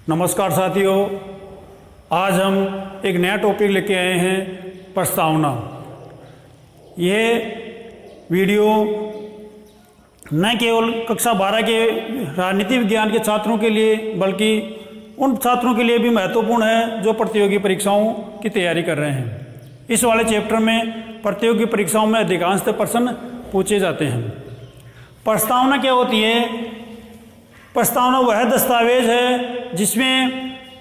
नमस्कार साथियों, आज हम एक नया टॉपिक लेके आए हैं, प्रस्तावना। यह वीडियो न केवल कक्षा 12 के राजनीति विज्ञान के छात्रों के लिए बल्कि उन छात्रों के लिए भी महत्वपूर्ण है जो प्रतियोगी परीक्षाओं की तैयारी कर रहे हैं। इस वाले चैप्टर में प्रतियोगी परीक्षाओं में अधिकांशतः प्रश्न पूछे जाते हैं। प्रस्तावना क्या होती है? प्रस्तावना वह दस्तावेज है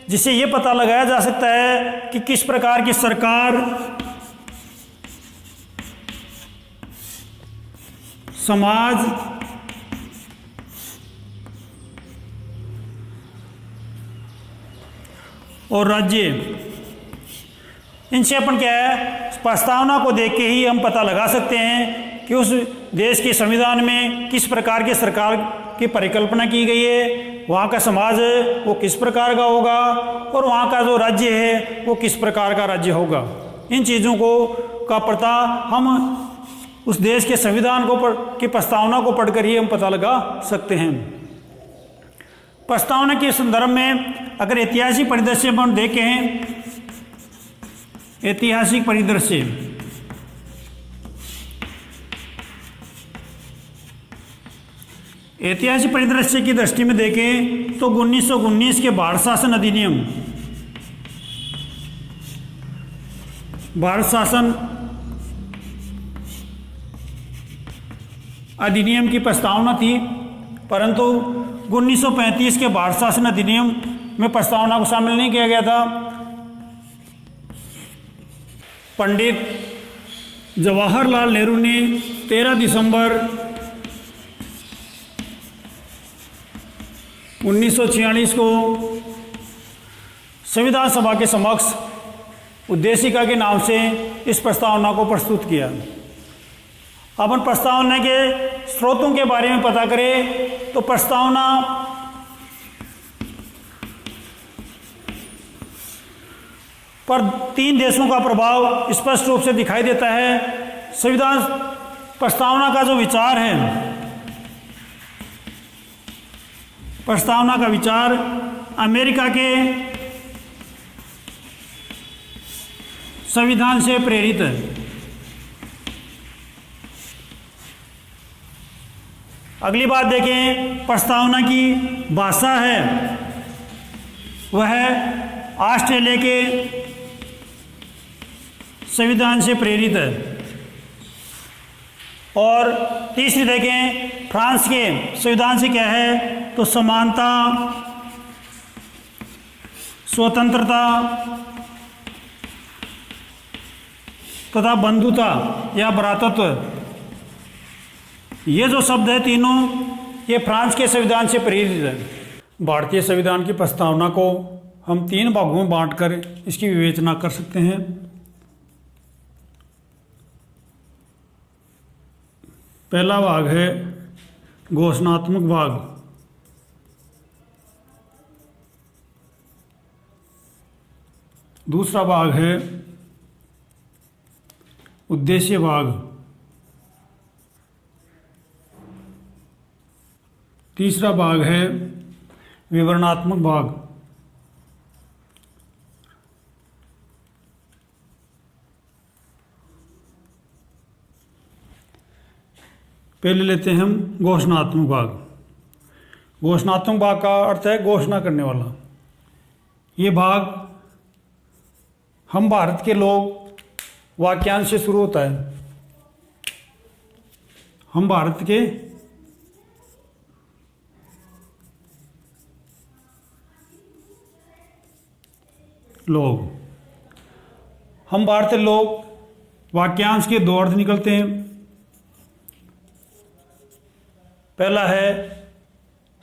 जिससे ये पता लगाया जा सकता है कि किस प्रकार की सरकार, समाज, और राज्य, इनसे अपन क्या है, प्रस्तावना को देख के ही हम पता लगा सकते हैं कि उस देश के संविधान में किस प्रकार की सरकार की परिकल्पना की गई है, वहाँ का समाज है वो किस प्रकार का होगा और वहाँ का जो राज्य है वो किस प्रकार का राज्य होगा। इन चीज़ों का पता हम उस देश के संविधान की प्रस्तावना को पढ़कर ही हम पता लगा सकते हैं। प्रस्तावना के संदर्भ में अगर ऐतिहासिक परिदृश्य हम देखें, ऐतिहासिक परिदृश्य, ऐतिहासिक परिदृश्य की दृष्टि में देखें तो 1919 के भारत शासन अधिनियम, भारत शासन अधिनियम की प्रस्तावना थी, परंतु 1935 के भारत शासन अधिनियम में प्रस्तावना को शामिल नहीं किया गया था। पंडित जवाहरलाल नेहरू ने 13 दिसंबर 1946 को संविधान सभा के समक्ष उद्देशिका के नाम से इस प्रस्तावना को प्रस्तुत किया। अपन प्रस्तावना के स्रोतों के बारे में पता करें तो प्रस्तावना पर 3 देशों का प्रभाव स्पष्ट रूप से दिखाई देता है। संविधान प्रस्तावना का जो विचार है, प्रस्तावना का विचार अमेरिका के संविधान से प्रेरित है। अगली बात देखें, प्रस्तावना की भाषा है वह ऑस्ट्रेलिया के संविधान से प्रेरित है। और तीसरी देखें, फ्रांस के संविधान से क्या है तो समानता, स्वतंत्रता तथा बंधुता या भ्रातृत्व, ये जो शब्द है तीनों, ये फ्रांस के संविधान से प्रेरित है। भारतीय संविधान की प्रस्तावना को हम 3 भागों में बांटकर इसकी विवेचना कर सकते हैं। पहला भाग है घोषणात्मक भाग, दूसरा भाग है उद्देश्य भाग, तीसरा भाग है विवरणात्मक भाग। पहले लेते हैं हम घोषणात्मक भाग। घोषणात्मक भाग का अर्थ है घोषणा करने वाला। ये भाग हम भारत के लोग वाक्यांश से शुरू होता है। हम भारत के लोग, हम भारतीय लोग वाक्यांश के 2 अर्थ निकलते हैं। पहला है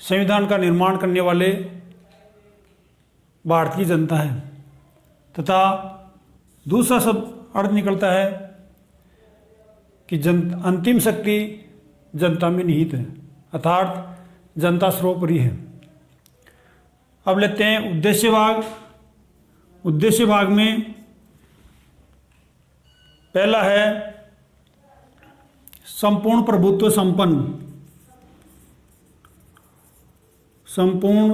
संविधान का निर्माण करने वाले भारत की जनता है, तथा दूसरा सब अर्थ निकलता है कि अंतिम शक्ति जनता में निहित है, अर्थात जनता सर्वोपरि है। अब लेते हैं उद्देश्य भाग। उद्देश्य भाग में पहला है संपूर्ण प्रभुत्व संपन्न, संपूर्ण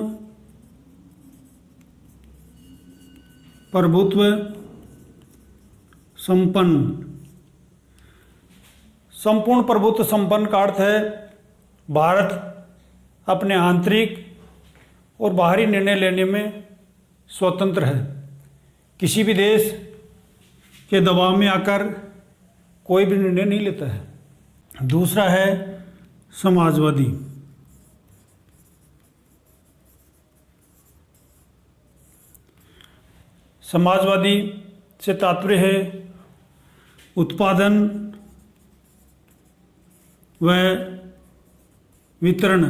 प्रभुत्व संपन्न। संपूर्ण प्रभुत्व संपन्न का अर्थ है भारत अपने आंतरिक और बाहरी निर्णय लेने में स्वतंत्र है, किसी भी देश के दबाव में आकर कोई भी निर्णय नहीं लेता है। दूसरा है समाजवादी। समाजवादी से तात्पर्य है उत्पादन व वितरण,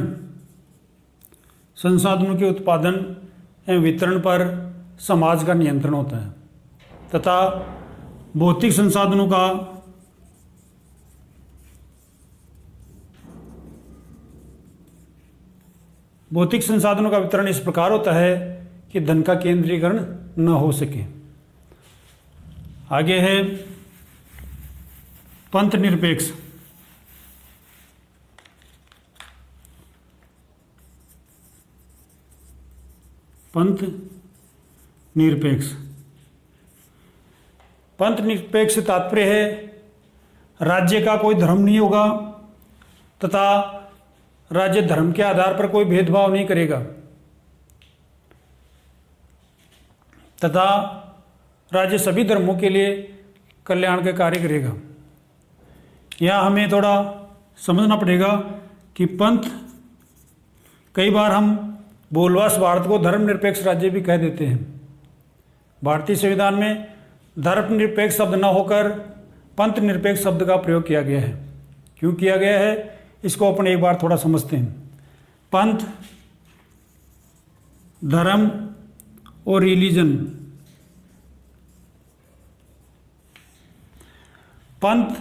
संसाधनों के उत्पादन एवं वितरण पर समाज का नियंत्रण होता है तथा भौतिक संसाधनों का वितरण इस प्रकार होता है कि धन का केंद्रीकरण न हो सके। आगे है पंथ निरपेक्ष। पंथ निरपेक्ष से तात्पर्य है राज्य का कोई धर्म नहीं होगा तथा राज्य धर्म के आधार पर कोई भेदभाव नहीं करेगा तथा राज्य सभी धर्मों के लिए कल्याण के कार्य करेगा। यहाँ हमें थोड़ा समझना पड़ेगा कि पंथ, कई बार हम बोलवास भारत को धर्मनिरपेक्ष राज्य भी कह देते हैं। भारतीय संविधान में धर्मनिरपेक्ष शब्द न होकर पंथ निरपेक्ष शब्द का प्रयोग किया गया है। क्यों किया गया है इसको अपन एक बार थोड़ा समझते हैं। पंथ, धर्म और रिलीजन। पंथ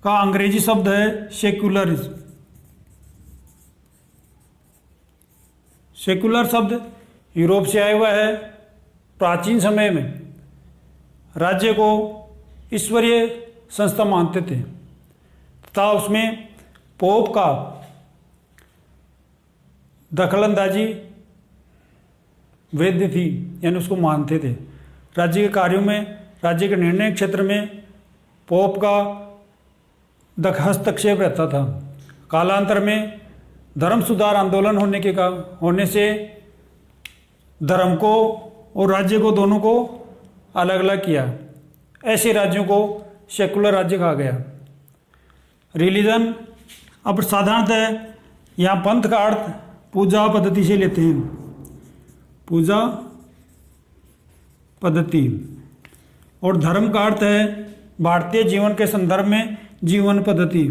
का अंग्रेजी शब्द है सेक्युलरिज्म। सेक्युलर शब्द यूरोप से आया हुआ है। प्राचीन समय में राज्य को ईश्वरीय संस्था मानते थे तथा उसमें पोप का दखलंदाजी वैध थी, यानी उसको मानते थे। राज्य के कार्यों में, राज्य के निर्णय क्षेत्र में पोप का हस्तक्षेप रहता था। कालांतर में धर्म सुधार आंदोलन होने से धर्म को और राज्य को दोनों को अलग अलग किया। ऐसे राज्यों को सेकुलर राज्य कहा गया। रिलीजन, अब साधारणतः यहाँ पंथ का अर्थ पूजा पद्धति से लेते हैं। पूजा पद्धति। और धर्म का अर्थ है भारतीय जीवन के संदर्भ में जीवन पद्धति।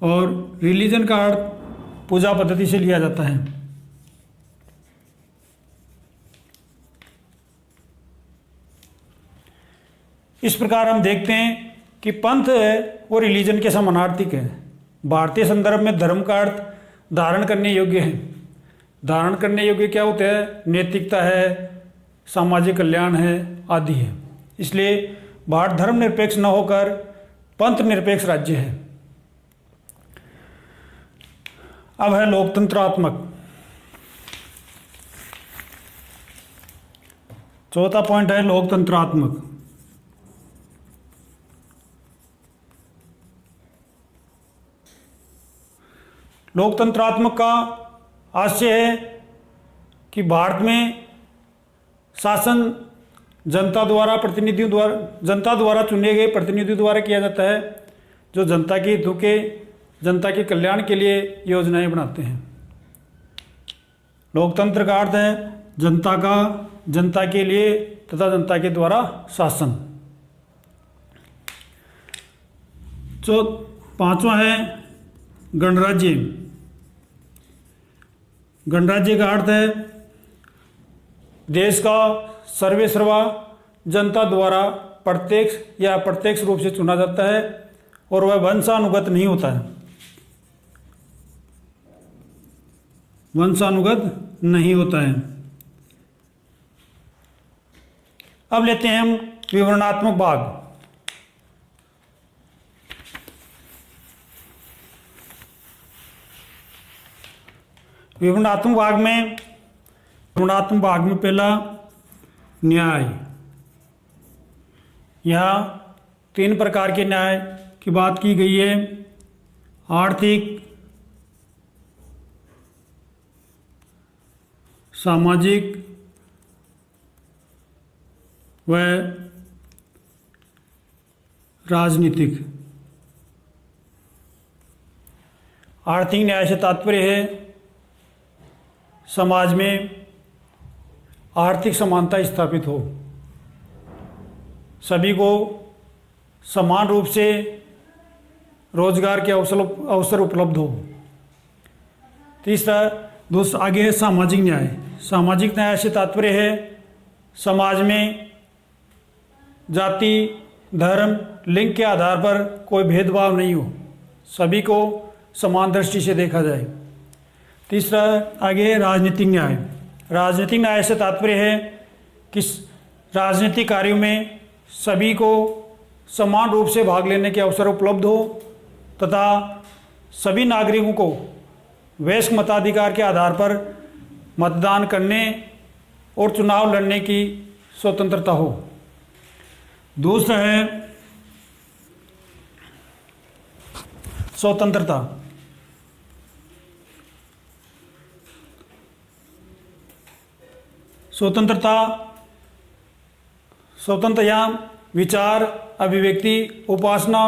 और रिलीजन का अर्थ पूजा पद्धति से लिया जाता है। इस प्रकार हम देखते हैं कि पंथ और रिलीजन के समानार्थिक है। भारतीय संदर्भ में धर्म का अर्थ धारण करने योग्य है। धारण करने योग्य क्या होता है? नैतिकता है, सामाजिक कल्याण है आदि है। इसलिए भारत धर्मनिरपेक्ष न होकर पंथ निरपेक्ष राज्य है। अब है लोकतंत्रात्मक। चौथा पॉइंट है लोकतंत्रात्मक। लोकतंत्रात्मक का आशय है कि भारत में शासन जनता द्वारा चुने गए प्रतिनिधियों द्वारा किया जाता है, जो जनता के हितों के, जनता के कल्याण के लिए योजनाएं बनाते हैं। लोकतंत्र का अर्थ है जनता का, जनता के लिए तथा जनता के द्वारा शासन। जो पांचवा है गणराज्य। गणराज्य का अर्थ है देश का सर्वेसर्वा जनता द्वारा प्रत्यक्ष या अप्रत्यक्ष रूप से चुना जाता है और वह वंशानुगत नहीं होता है। वंशानुगत नहीं होता है। अब लेते हैं हम विवरणात्मक भाग। विवरणात्मक भाग में पहला न्याय। यहाँ 3 प्रकार के न्याय की बात की गई है। आर्थिक, सामाजिक व राजनीतिक। आर्थिक न्याय से तात्पर्य है समाज में आर्थिक समानता स्थापित हो, सभी को समान रूप से रोजगार के अवसर उपलब्ध हो। दूसरा आगे है सामाजिक न्याय। सामाजिक न्याय से तात्पर्य है समाज में जाति, धर्म, लिंग के आधार पर कोई भेदभाव नहीं हो, सभी को समान दृष्टि से देखा जाए। तीसरा आगे है राजनीतिक न्याय। राजनीतिक न्याय से तात्पर्य है कि राजनीतिक कार्यों में सभी को समान रूप से भाग लेने के अवसर उपलब्ध हो तथा सभी नागरिकों को वयस्क मताधिकार के आधार पर मतदान करने और चुनाव लड़ने की स्वतंत्रता हो। दूसरा है स्वतंत्रता। स्वतंत्रता यहाँ विचार, अभिव्यक्ति, उपासना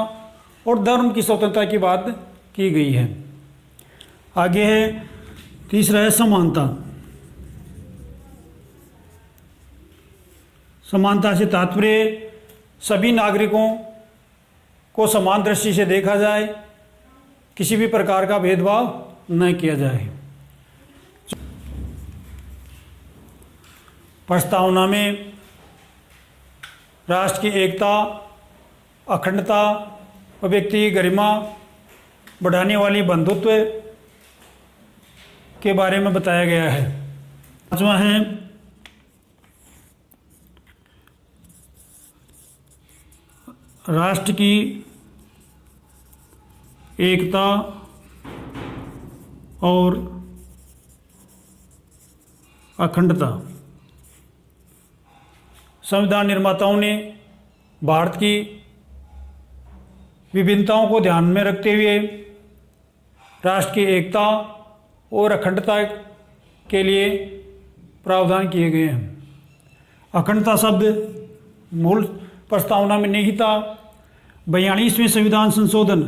और धर्म की स्वतंत्रता की बात की गई है। आगे है तीसरा है समानता। समानता से तात्पर्य सभी नागरिकों को समान दृष्टि से देखा जाए, किसी भी प्रकार का भेदभाव न किया जाए। प्रस्तावना में राष्ट्र की एकता, अखंडता और व्यक्ति की गरिमा बढ़ाने वाली बंधुत्व के बारे में बताया गया है। पांचवा है राष्ट्र की एकता और अखंडता। संविधान निर्माताओं ने भारत की विभिन्नताओं को ध्यान में रखते हुए राष्ट्र की एकता और अखंडता के लिए प्रावधान किए गए हैं। अखंडता शब्द मूल प्रस्तावना में नहीं था। 42वें संविधान संशोधन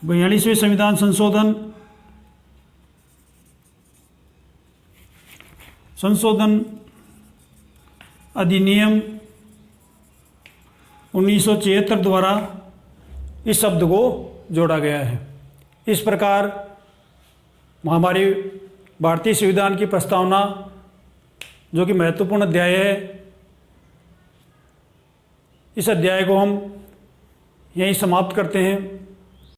42वें संविधान संशोधन अधिनियम 1976 द्वारा इस शब्द को जोड़ा गया है। इस प्रकार हमारी भारतीय संविधान की प्रस्तावना, जो कि महत्वपूर्ण अध्याय है, इस अध्याय को हम यहीं समाप्त करते हैं।